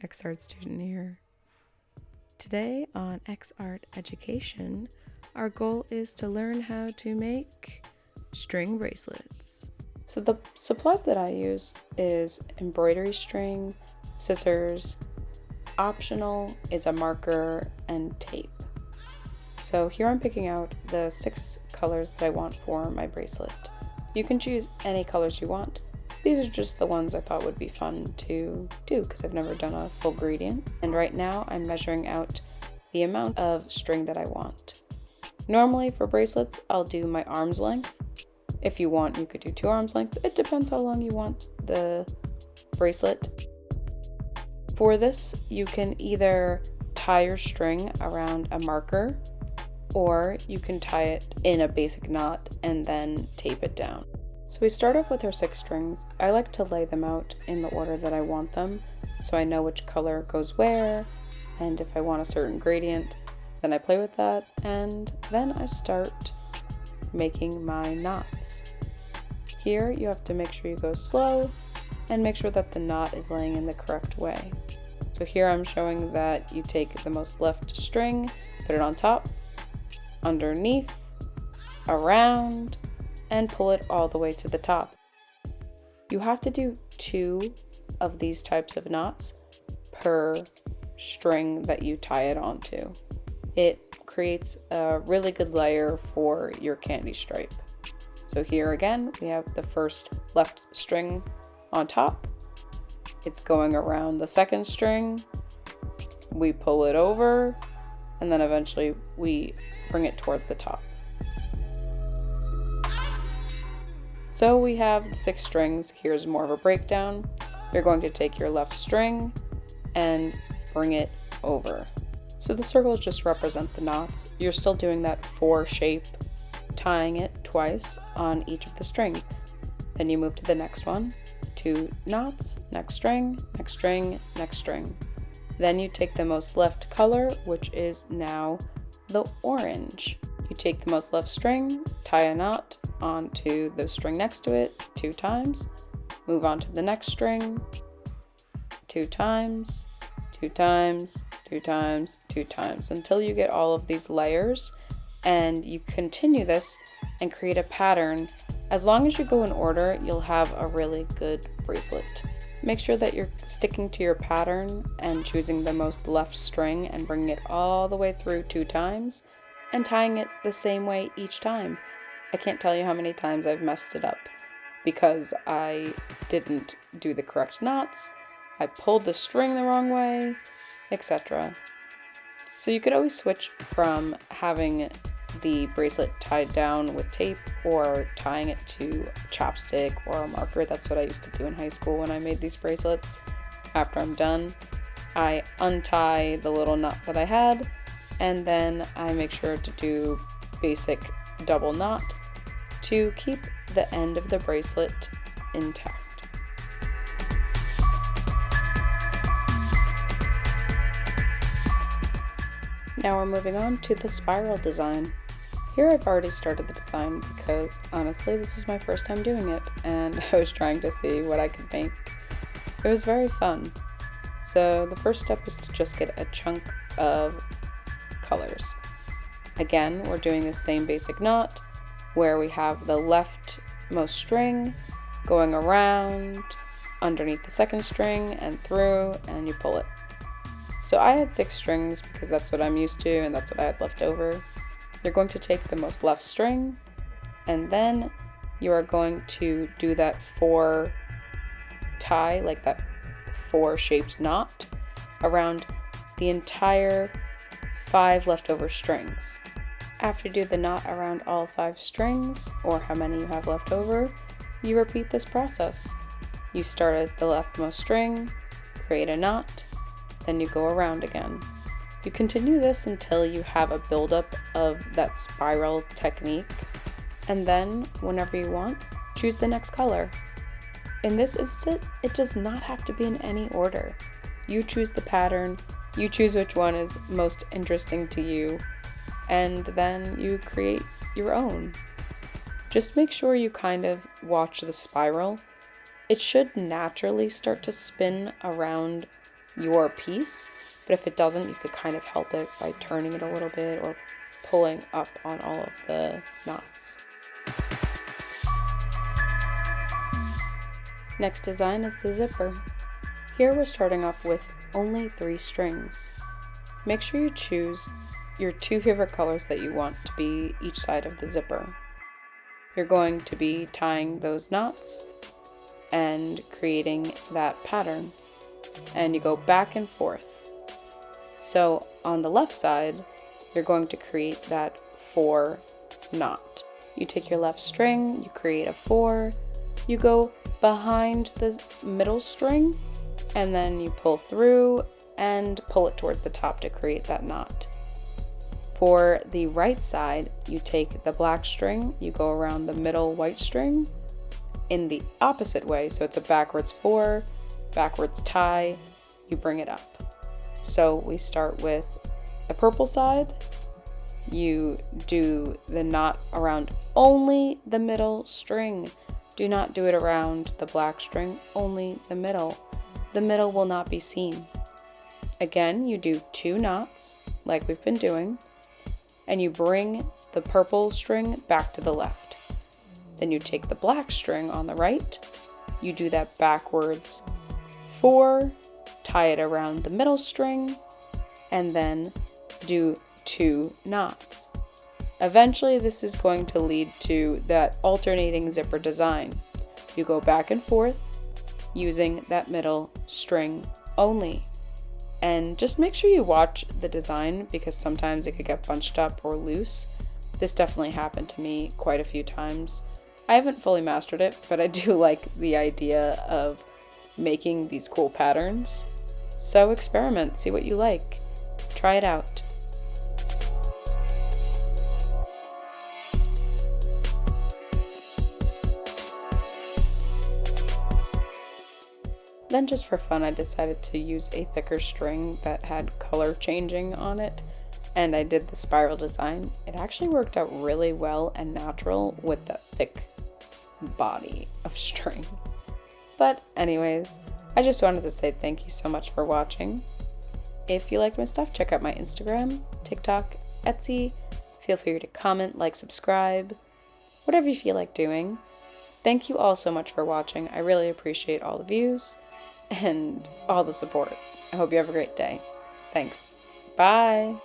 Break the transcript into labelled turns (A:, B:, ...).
A: XArt student here. Today on XArtEducation, our goal is to learn how to make string bracelets. So the supplies that I use is embroidery string, scissors, optional is a marker, and tape. So here I'm picking out the 6 colors that I want for my bracelet. You can choose any colors you want. These are just the ones I thought would be fun to do because I've never done a full gradient. And right now I'm measuring out the amount of string that I want. Normally for bracelets, I'll do my arm's length. If you want, you could do 2 arms length. It depends how long you want the bracelet. For this, you can either tie your string around a marker, or you can tie it in a basic knot and then tape it down. So we start off with our 6 strings. I like to lay them out in the order that I want them, so I know which color goes where, and if I want a certain gradient, then I play with that, and then I start making my knots. Here you have to make sure you go slow and make sure that the knot is laying in the correct way. So here I'm showing that you take the most left string, put it on top, underneath, around, and pull it all the way to the top. You have to do 2 of these types of knots per string that you tie it onto. It creates a really good layer for your candy stripe. So here again, we have the first left string on top. It's going around the second string. We pull it over, and then eventually we bring it towards the top. So we have 6 strings. Here's more of a breakdown. You're going to take your left string and bring it over. So the circles just represent the knots. You're still doing that 4 shape, tying it twice on each of the strings. Then you move to the next one, 2 knots, next string, next string, next string. Then you take the most left color, which is now the orange. You take the most left string, tie a knot onto the string next to it 2 times, move on to the next string, 2 times, 2 times, 2 times, 2 times, until you get all of these layers, and you continue this and create a pattern. As long as you go in order, you'll have a really good bracelet. Make sure that you're sticking to your pattern and choosing the most left string and bringing it all the way through 2 times and tying it the same way each time. I can't tell you how many times I've messed it up because I didn't do the correct knots, I pulled the string the wrong way, etc. So you could always switch from having the bracelet tied down with tape or tying it to a chapstick or a marker. That's what I used to do in high school when I made these bracelets. After I'm done, I untie the little knot that I had, and then I make sure to do basic double knot to keep the end of the bracelet intact. Now we're moving on to the spiral design. Here I've already started the design because honestly this was my first time doing it and I was trying to see what I could make. It was very fun. So the first step was to just get a chunk of colors. Again, we're doing the same basic knot where we have the leftmost string going around underneath the second string and through, and you pull it. So I had 6 strings because that's what I'm used to and that's what I had left over. You're going to take the most left string and then you are going to do that 4 tie, like that 4 shaped knot around the entire 5 leftover strings. After you do the knot around all 5 strings, or how many you have left over, you repeat this process. You start at the leftmost string, create a knot, then you go around again. You continue this until you have a buildup of that spiral technique, and then, whenever you want, choose the next color. In this instant, it does not have to be in any order. You choose the pattern, you choose which one is most interesting to you, and then you create your own. Just make sure you kind of watch the spiral. It should naturally start to spin around your piece, but if it doesn't, you could kind of help it by turning it a little bit or pulling up on all of the knots. Next design is the zipper. Here we're starting off with only 3 strings. Make sure you choose your 2 favorite colors that you want to be each side of the zipper. You're going to be tying those knots and creating that pattern, and you go back and forth. So on the left side, you're going to create that 4 knot. You take your left string, you create a 4, you go behind the middle string, and then you pull through and pull it towards the top to create that knot. For the right side, you take the black string, you go around the middle white string in the opposite way, so it's a backwards 4, backwards tie, you bring it up. So we start with the purple side, you do the knot around only the middle string. Do not do it around the black string, only the middle. The middle will not be seen. Again, you do 2 knots, like we've been doing, and you bring the purple string back to the left. Then you take the black string on the right, you do that backwards 4, tie it around the middle string, and then do 2 knots. Eventually, this is going to lead to that alternating zipper design. You go back and forth using that middle string only. And just make sure you watch the design because sometimes it could get bunched up or loose. This definitely happened to me quite a few times. I haven't fully mastered it, but I do like the idea of making these cool patterns. So experiment, see what you like. Try it out. Then just for fun, I decided to use a thicker string that had color changing on it, and I did the spiral design. It actually worked out really well and natural with that thick body of string. But anyways, I just wanted to say thank you so much for watching. If you liked my stuff, check out my Instagram, TikTok, Etsy. Feel free to comment, like, subscribe, whatever you feel like doing. Thank you all so much for watching. I really appreciate all the views and all the support. I hope you have a great day. Thanks. Bye.